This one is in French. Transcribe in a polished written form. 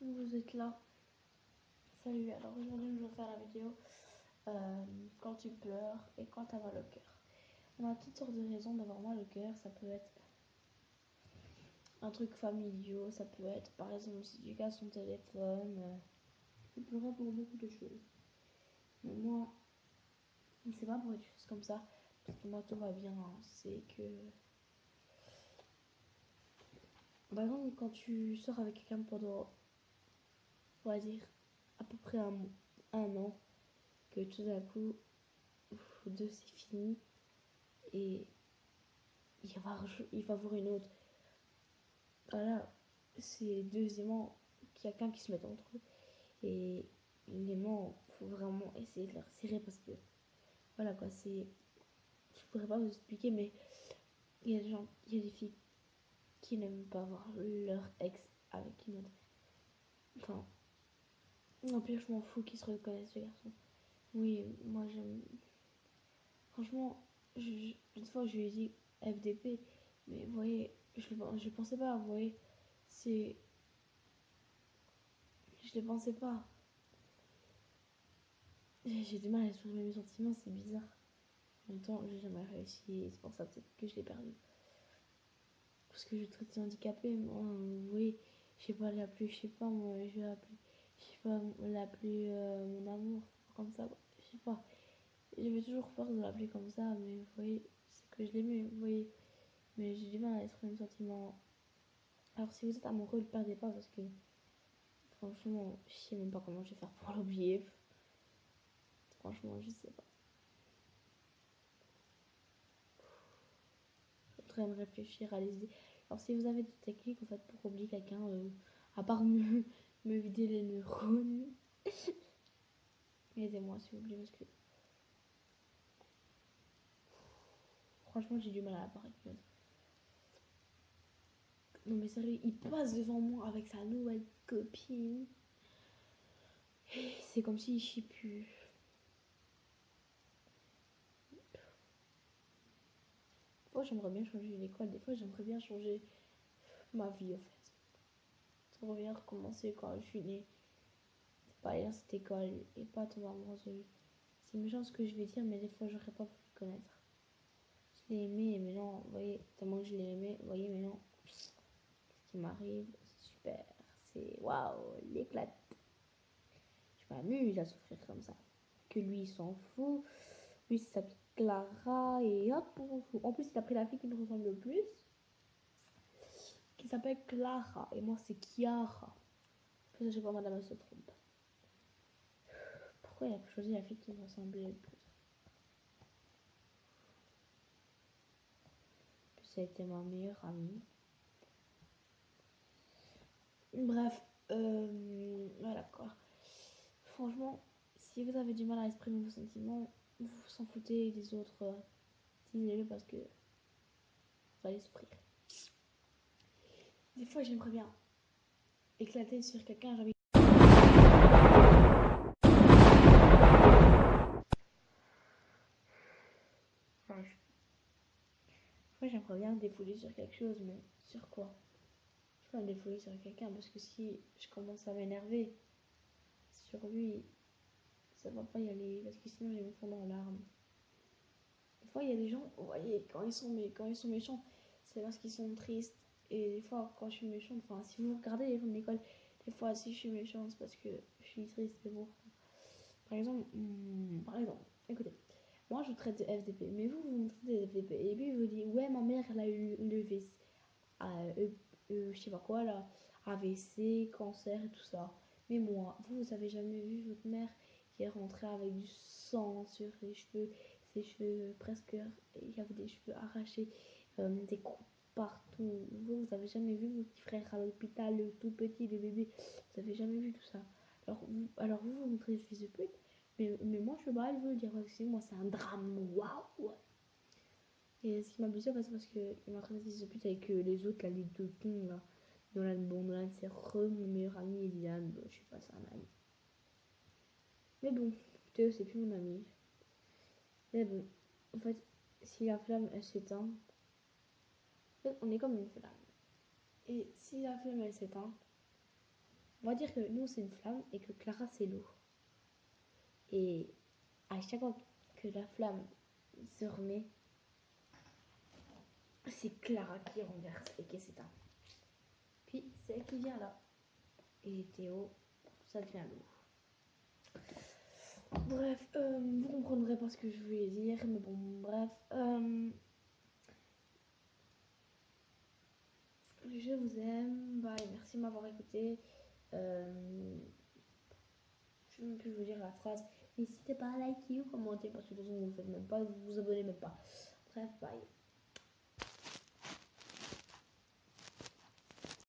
Vous êtes là. Salut, alors aujourd'hui je vais faire la vidéo quand tu pleures et quand t'as mal au cœur. On a toutes sortes de raisons d'avoir mal au cœur. Ça peut être un truc familial, ça peut être par exemple si tu casses ton téléphone. Tu pleurais pour beaucoup de choses. Mais moi, c'est pas pour des choses comme ça. Parce que moi tout va bien. C'est que par exemple quand tu sors avec quelqu'un pendant, on va dire, à peu près un an, que tout d'un coup, deux c'est fini et il va voir une autre. Voilà, c'est deuxièmement quelqu'un qui se met entre eux. Et l'élément, faut vraiment essayer de les resserrer parce que, voilà quoi, c'est. Je pourrais pas vous expliquer, mais il y a des gens, il y a des filles qui n'aiment pas voir leur ex avec une autre. Enfin, en plus, je m'en fous qu'ils se reconnaissent, ce garçon. Oui, moi j'aime. Franchement, une fois je lui ai dit FDP, mais vous voyez, je pensais pas, vous voyez, c'est. Je ne pensais pas. J'ai du mal à exprimer mes sentiments, c'est bizarre. En même temps, j'ai jamais réussi et c'est pour ça peut-être que je l'ai perdu. Parce que je suis très handicapée, moi, oui, je sais pas l'appeler, je sais pas, moi, je vais l'appeler, je sais pas l'appeler mon amour, comme ça, je sais pas. J'avais toujours peur de l'appeler comme ça, mais vous voyez, c'est que je l'aimais, vous voyez. Mais j'ai du mal à exprimer mes sentiments. Alors si vous êtes amoureux, ne le perdez pas parce que franchement, je sais même pas comment je vais faire pour l'oublier. Franchement, je sais pas. Je suis en train de réfléchir à les idées. Alors si vous avez des techniques en fait pour oublier quelqu'un, à part me vider les neurones, aidez-moi s'il vous plaît parce que franchement j'ai du mal à la parler. Non mais sérieux, il passe devant moi avec sa nouvelle copine. C'est comme s'il chie plus. Des fois j'aimerais bien changer l'école, des fois j'aimerais bien changer ma vie en fait. J'aimerais bien recommencer quand je suis née. C'est pas aller dans cette école et pas tomber amoureuse de lui. C'est méchant ce que je vais dire, mais des fois j'aurais pas voulu connaître. Je l'ai aimé, mais non, vous voyez, tellement que je l'ai aimé, vous voyez, mais non. Ce qui m'arrive, c'est super. C'est waouh, l'éclate. Je m'amuse à souffrir comme ça. Que lui, il s'en fout. Lui, il s'appelle Clara et hop, on s'en fout. En plus, il a pris la fille qui me ressemble le plus, qui s'appelle Clara. Et moi, c'est Chiara. Pour ça, je sais pas, madame, elle se trompe. Pourquoi il a choisi la fille qui me ressemblait le plus? Puis ça a été ma meilleure amie. Bref, voilà quoi. Franchement, si vous avez du mal à exprimer vos sentiments, vous s'en foutez des autres, disez-le parce que vous allez souffrir. Des fois, j'aimerais bien éclater sur quelqu'un, j'ai envie. Moi, j'aimerais bien me défouler sur quelque chose, mais sur quoi? Je peux me défouler sur quelqu'un parce que si je commence à m'énerver sur lui, ça va pas y aller parce que sinon, je vais me fondre en larmes. Des fois, il y a des gens, vous voyez, quand ils sont méchants, c'est parce qu'ils sont tristes. Et des fois, quand je suis méchante, enfin, si vous regardez les films de l'école, des fois, si je suis méchante, c'est parce que je suis triste. Mais bon, par exemple, écoutez, moi, je traite de FDP, mais vous me traitez de FDP. Et puis, il vous dit, ouais, ma mère, elle a eu le VC, je sais pas quoi, là, AVC, cancer et tout ça. Mais moi, vous avez jamais vu votre mère qui est rentrée avec du sang sur les cheveux, ses cheveux presque, il y avait des cheveux arrachés, des croûtes partout. Vous avez jamais vu votre petit frère à l'hôpital, le tout petit, le bébé. Vous avez jamais vu tout ça. Alors vous me traitez de fils de pute, mais moi je peux pas vous le dire parce que moi c'est un drame. Waouh! Et ce qui m'a blessé, c'est parce qu'il m'a traité de fils de pute avec les autres, là, les deux cons, là. Nolan, c'est mon meilleur ami, et Dylan, je sais pas, c'est un ami. Mais bon, Théo, c'est plus mon ami. Mais bon, en fait, si la flamme, elle s'éteint, en fait, on est comme une flamme. Et si la flamme, elle s'éteint, On va dire que nous c'est une flamme et que Clara c'est l'eau. Et à chaque fois que la flamme se remet, c'est Clara qui renverse et qui s'éteint. Puis c'est elle qui vient là. Et Théo, ça devient l'eau. Bref, vous comprendrez pas ce que je voulais dire, mais bon, bref. Je vous aime, bye, merci de m'avoir écouté. Je ne peux plus vous dire la phrase. N'hésitez pas à liker ou commenter parce que de toute façon vous ne faites même pas, vous vous abonnez même pas. Bref, bye.